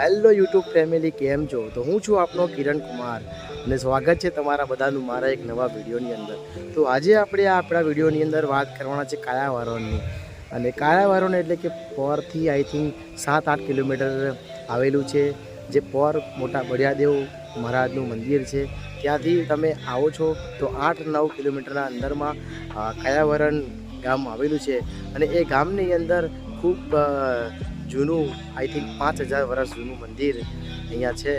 Hello YouTube family, કેમ છો? તો હું છું આપનો કિરણ કુમાર અને સ્વાગત છે તમારા બધાનું મારા એક નવા વિડીયોની અંદર. તો આજે આપણે આપણા વિડીયોની અંદર વાત કરવાના છે કાયાવારોની. અને કાયાવારોને એટલે કે પોરથી આઈ થિંક 7-8 કિલોમીટર આવેલું છે, જે પોર મોટા બળિયાદેવ મહારાજનું મંદિર છે. ત્યાંથી તમે આવો છો તો 8-9 કિલોમીટરના અંદરમાં કાયાવરણ ગામ આવેલું છે. અને એ ગામની અંદર ખૂબ જૂનું, આઈ થિંક 5000 વર્ષ જૂનું મંદિર અહીંયા છે.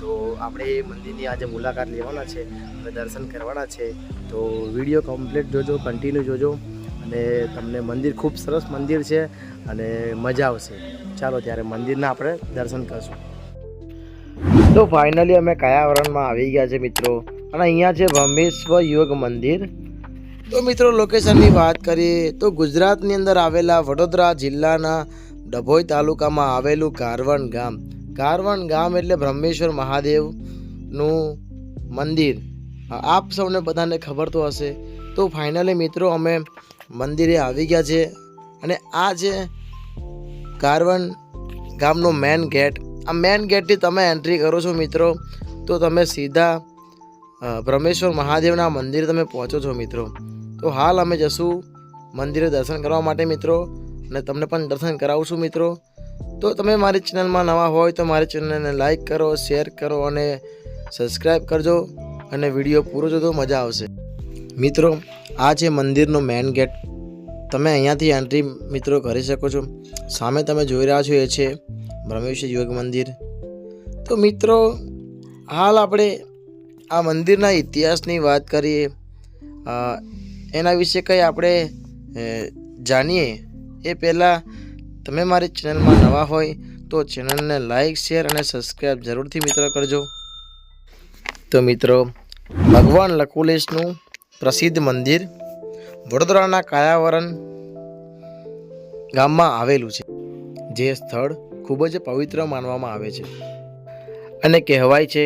તો આપણે એ મંદિરની આજે મુલાકાત લેવાના છે અને દર્શન કરવાના છે. તો વિડીયો કમ્પ્લીટ જોજો, કન્ટિન્યુ જોજો અને તમને મંદિર ખૂબ સરસ મંદિર છે અને મજા આવશે. ચાલો ત્યારે મંદિરના આપણે દર્શન કરશું. તો ફાઇનલી અમે કાયાવરણમાં આવી ગયા છે મિત્રો, અને અહીંયા છે ભ્રમેશ્વર યોગ મંદિર. તો મિત્રો લોકેશનની વાત કરીએ તો ગુજરાતની અંદર આવેલા વડોદરા જિલ્લાના ડભોઈ તાલુકામાં આવેલું કારવણ ગામ. કારવણ ગામ એટલે બ્રહ્મેશ્વર મહાદેવનું મંદિર. આપ સૌને બધાને ખબર તો હશે. તો ફાઇનલી મિત્રો અમે મંદિરે આવી ગયા છે, અને આ છે કારવણ ગામનો મેન ગેટ. આ મેન ગેટથી તમે એન્ટ્રી કરો છો મિત્રો તો તમે સીધા બ્રહ્મેશ્વર મહાદેવના મંદિરે તમે પહોંચો છો મિત્રો. તો હાલ અમે જશું મંદિરે દર્શન કરવા માટે મિત્રો, અને તમને પણ દર્શન કરાવશું મિત્રો. તો તમે મારી ચેનલમાં નવા હોય તો મારી ચેનલને લાઈક કરો, શેર કરો અને સબસ્ક્રાઈબ કરજો, અને વિડીયો પૂરો જોજો, મજા આવશે મિત્રો. આ છે મંદિરનો મેઇન ગેટ. તમે અહીંયાથી એન્ટ્રી મિત્રો કરી શકો છો. સામે તમે જોઈ રહ્યા છો એ છે બ્રહ્મેશ્વર યોગ મંદિર. તો મિત્રો હાલ આપણે આ મંદિરના ઇતિહાસની વાત કરીએ, એના વિશે કંઈ આપણે જાણીએ એ પહેલાં તમે મારી ચેનલમાં નવા હોય તો ચેનલને લાઈક, શેર અને સબસ્ક્રાઈબ જરૂરથી મિત્રો કરજો. તો મિત્રો ભગવાન લકુલેશનું પ્રસિદ્ધ મંદિર વડોદરાના કાયાવરણ ગામમાં આવેલું છે, જે સ્થળ ખૂબ જ પવિત્ર માનવામાં આવે છે. અને કહેવાય છે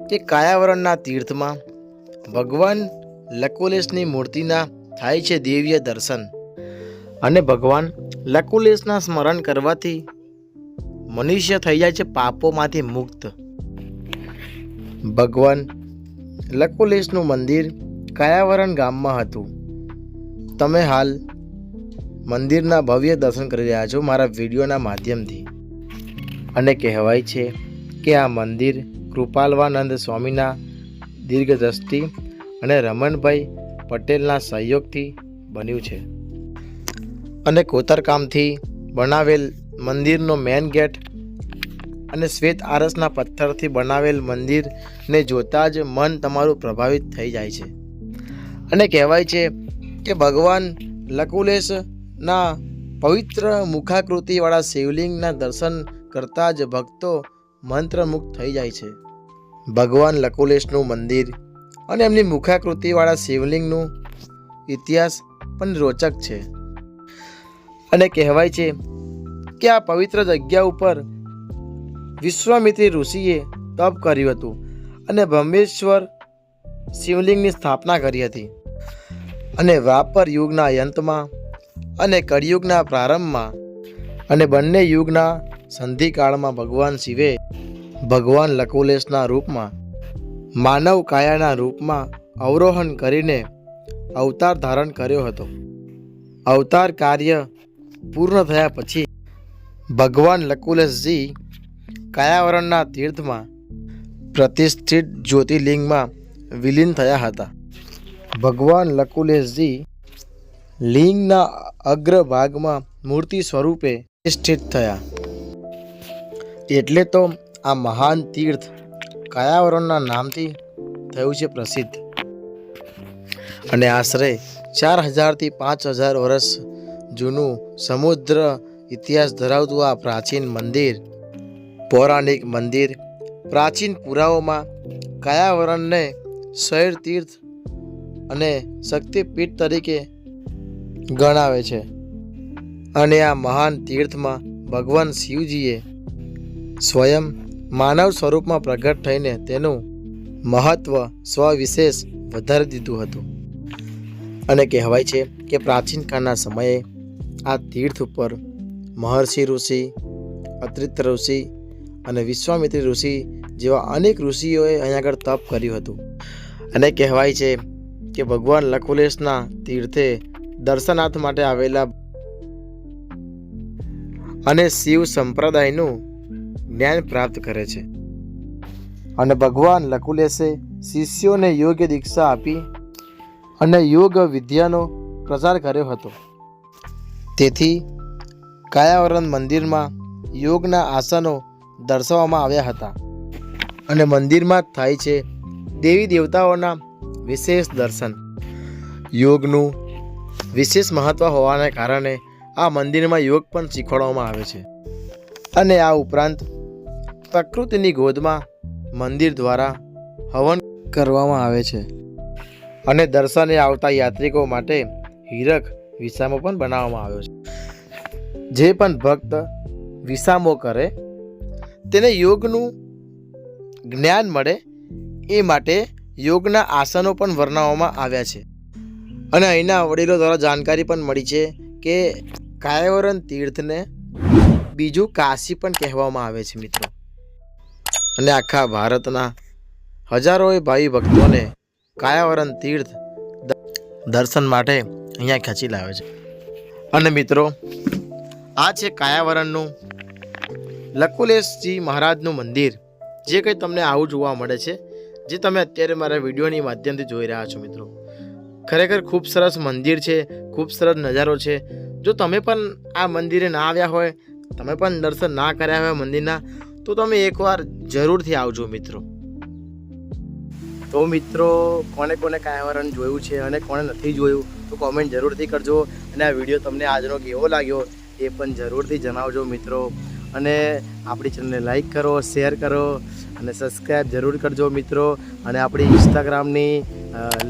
કે કાયાવરણના તીર્થમાં ભગવાન લકુલેશની મૂર્તિના થાય છે દિવ્ય દર્શન, અને ભગવાન લકુલેશના સ્મરણ કરવાથી મનુષ્ય થઈ જાય છે પાપોમાંથી મુક્ત. ભગવાન લકુલેશનું મંદિર કાયાવરણ ગામમાં હતું. તમે હાલ મંદિરના ભવ્ય દર્શન કરી રહ્યા છો મારા વિડીયોના માધ્યમથી. અને કહેવાય છે કે આ મંદિર કૃપાલવાનંદ સ્વામીના દીર્ઘદ્રષ્ટિ અને રમણભાઈ પટેલના સહયોગથી બન્યું છે. અને કોતરકામથી બનાવેલ મંદિરનો મેન ગેટ અને શ્વેત આરસના પથ્થરથી બનાવેલ મંદિરને જોતાં જ મન તમારું પ્રભાવિત થઈ જાય છે. અને કહેવાય છે કે ભગવાન લકુલેશના પવિત્ર મુખાકૃતિવાળા શિવલિંગના દર્શન કરતાં જ ભક્તો મંત્રમુગ્ધ થઈ જાય છે. ભગવાન લકુલેશનું મંદિર અને એમની મુખાકૃતિવાળા શિવલિંગનું ઇતિહાસ પણ રોચક છે. અને કહેવાય છે કે આ પવિત્ર જગ્યા ઉપર વિશ્વામિત્રી ઋષિએ તપ કર્યું હતું અને બ્રહ્મેશ્વર શિવલિંગની સ્થાપના કરી હતી. અને દ્વાપર યુગના અંતમાં અને કળિયુગના પ્રારંભમાં અને બંને યુગના સંધિકાળમાં ભગવાન શિવે ભગવાન લકુલેશના રૂપમાં માનવ કાયાના રૂપમાં અવરોહણ કરીને અવતાર ધારણ કર્યો હતો. અવતાર કાર્ય પૂર્ણ થયા પછી ભગવાન લકુલેશજી કાયાવરણના તીર્થમાં પ્રતિષ્ઠિત જ્યોતિર્લિંગમાં વિલીન થયા હતા. ભગવાન લકુલેશજી લિંગના અગ્રભાગમાં મૂર્તિ સ્વરૂપે પ્રતિષ્ઠિત થયા. એટલે તો આ મહાન તીર્થ કાયાવરણના નામથી થયું છે પ્રસિદ્ધ. અને આશરે 4000થી 5000 વર્ષ જૂનું સમુદ્ર ઇતિહાસ ધરાવતું આ પ્રાચીન મંદિર, પૌરાણિક મંદિર, પ્રાચીન પુરાવોમાં કાયાવરણને શૈવ તીર્થ અને શક્તિપીઠ તરીકે ગણાવે છે. અને આ મહાન તીર્થમાં ભગવાન શિવજીએ સ્વયં માનવ સ્વરૂપમાં પ્રગટ થઈને તેનું મહત્વ સ્વવિશેષ વધારી દીધું હતું. અને કહેવાય છે કે પ્રાચીન કાળના સમયે આ તીર્થ ઉપર મહર્ષિ ઋષિ, અત્રિત ઋષિ અને વિશ્વામિત્રી ઋષિ જેવા અનેક ઋષિઓએ અહીં આગળ તપ કર્યું હતું. અને કહેવાય છે કે ભગવાન લકુલેશના તીર્થે દર્શનાર્થ માટે આવેલા અને શિવ સંપ્રદાયનું જ્ઞાન પ્રાપ્ત કરે છે. અને ભગવાન લકુલેશે શિષ્યોને યોગ્ય દીક્ષા આપી અને યોગ વિદ્યાનો પ્રચાર કર્યો હતો. તેથી કાયાવરણ મંદિરમાં યોગના આસનો દર્શાવવામાં આવ્યા હતા. અને મંદિરમાં થાય છે દેવી દેવતાઓના વિશેષ દર્શન. યોગનું વિશેષ મહત્ત્વ હોવાને કારણે આ મંદિરમાં યોગ પણ શીખવાડવામાં આવે છે. અને આ ઉપરાંત પ્રકૃતિની ગોદમાં મંદિર દ્વારા હવન કરવામાં આવે છે. અને દર્શને આવતા યાત્રિકો માટે હીરક વિસામો પણ બનાવવામાં આવ્યો છે. જે પણ ભક્ત વિસામો કરે તેને યોગનું જ્ઞાન મળે એ માટે યોગના આસનો પણ વર્ણવવામાં આવ્યા છે. અને અહીંના વડીલો દ્વારા જાણકારી પણ મળી છે કે કાયાવરણ તીર્થને બીજું કાશી પણ કહેવામાં આવે છે મિત્રો. અને આખા ભારતના હજારોએ ભાવિ ભક્તોને કાયાવરણ તીર્થ દર્શન માટે અહીંયા ખેંચી લાવે છે. અને મિત્રો આ છે કાયાવરણનું લકુલેશજી મહારાજનું મંદિર, જે કંઈ તમને આવું જોવા મળે છે, જે તમે અત્યારે મારા વિડીયોની માધ્યમથી જોઈ રહ્યા છો મિત્રો. ખરેખર ખૂબ સરસ મંદિર છે, ખૂબ સરસ નજારો છે. જો તમે પણ આ મંદિરે ના આવ્યા હોય, તમે પણ દર્શન ના કર્યા હોય મંદિરના, તો તમે એકવાર જરૂરથી આવજો મિત્રો. તો મિત્રો કોને કોને કાયાવરણ જોયું છે અને કોને નથી જોયું તો કોમેન્ટ જરૂરથી કરજો. અને આ વિડીયો તમને આજનો કેવો લાગ્યો એ પણ જરૂરથી જણાવજો મિત્રો. અને આપણી ચેનલને લાઈક કરો, શેર કરો અને સબસ્ક્રાઈબ જરૂર કરજો મિત્રો. અને આપણી ઇન્સ્ટાગ્રામની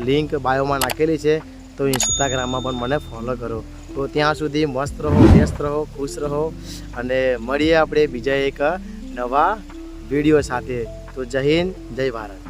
લિંક બાયોમાં નાખેલી છે, તો ઇન્સ્ટાગ્રામમાં પણ મને ફોલો કરો. તો ત્યાં સુધી મસ્ત રહો, વ્યસ્ત રહો, ખુશ રહો અને મળીએ આપણે બીજા એક નવા વિડીયો સાથે. તો જય હિન્દ, જય ભારત.